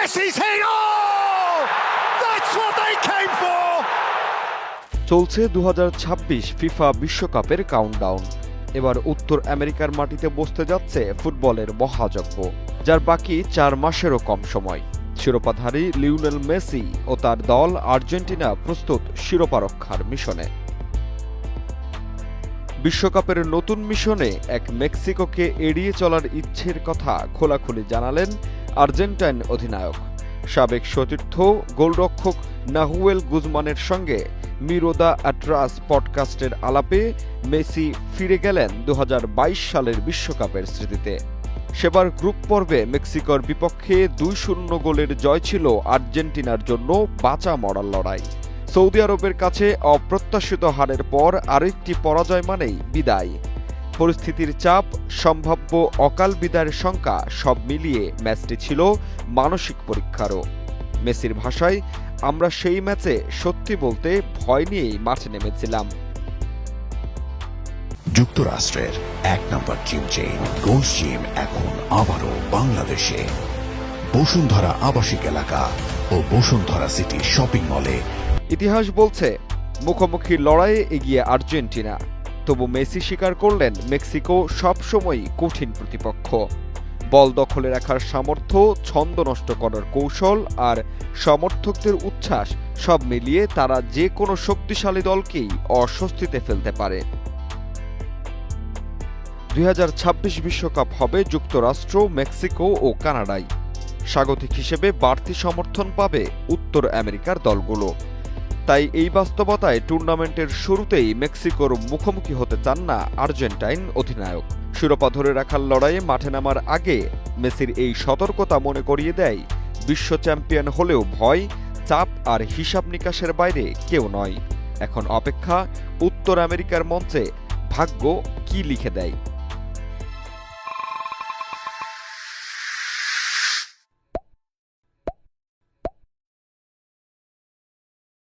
Messi's hit! Oh! That's what they came for! চলছে 2026 FIFA বিশ্বকাপের countdown. এবার উত্তর আমেরিকার মাটিতে বসতে যাচ্ছে ফুটবলের মহাযজ্ঞ, যার বাকি 4 মাসেরও কম সময়। শিরোপাধারী লিওনেল মেসি ও তার দল আর্জেন্টিনা প্রস্তুত শিরোপা রক্ষার মিশনে। বিশ্বকাপের নতুন মিশনে এক মেক্সিকোকে এড়িয়ে চলার ইচ্ছের কথা খোলাখুলি জানালেন আর্জেন্টাইন অধিনায়ক। সাবেক সতীর্থ গোলরক্ষক নাহুয়েল গুজমানের সঙ্গে মিরোদা অ্যাট্রাস পডকাস্টের আলাপে মেসি ফিরে গেলেন 2022 সালের বিশ্বকাপের স্মৃতিতে। সেবার গ্রুপ পর্বে মেক্সিকোর বিপক্ষে 2-0 গোলের জয় ছিল আর্জেন্টিনার জন্য বাঁচা মরার লড়াই। সৌদি আরবের কাছে অপ্রত্যাশিত হারের পর আরেকটি পরাজয় মানেই বিদায়। পরিস্থিতির চাপ, সম্ভাব্য অকাল বিদায়ের শঙ্কা সব মিলিয়ে ম্যাচটি ছিল মানসিক পরীক্ষারও। মেসির ভাষায়, আমরা সেই ম্যাচে সত্যি বলতে ভয় নিয়েই মাঠে নেমেছিলাম। যুক্তরাষ্ট্রের 1 নম্বর জিম চেইন গোল্ড জিম এখন আবারও বাংলাদেশে। বসুন্ধরা আবাসিক এলাকা ও বসুন্ধরা সিটি শপিং মলে। ইতিহাস বলছে মুখোমুখি লড়াইয়ে এগিয়ে আর্জেন্টিনা, তবু মেসি স্বীকার করলেন মেক্সিকো সবসময়ই কঠিন প্রতিপক্ষ। বল দখলে রাখার সামর্থ্য, ছন্দ নষ্ট করার কৌশল আর সমর্থকদের উচ্ছ্বাস সব মিলিয়ে তারা যে কোনো শক্তিশালী দলকেই অস্বস্তিতে ফেলতে পারে। 2026 বিশ্বকাপ হবে যুক্তরাষ্ট্র, মেক্সিকো ও কানাডায়। স্বাগতিক হিসেবে বাড়তি সমর্থন পাবে উত্তর আমেরিকার দলগুলো। তাই এই বাস্তবতায় টুর্নামেন্টের শুরুতেই মেক্সিকোর মুখোমুখি হতে চান না আর্জেন্টাইন অধিনায়ক। শিরোপা ধরে রাখার লড়াইয়ে মাঠে নামার আগে মেসির এই সতর্কতা মনে করিয়ে দেয়, বিশ্ব চ্যাম্পিয়ন হলেও ভয়, চাপ আর হিসাব নিকাশের বাইরে কেউ নয়। এখন অপেক্ষা উত্তর আমেরিকার মঞ্চে ভাগ্য কি লিখে দেয়।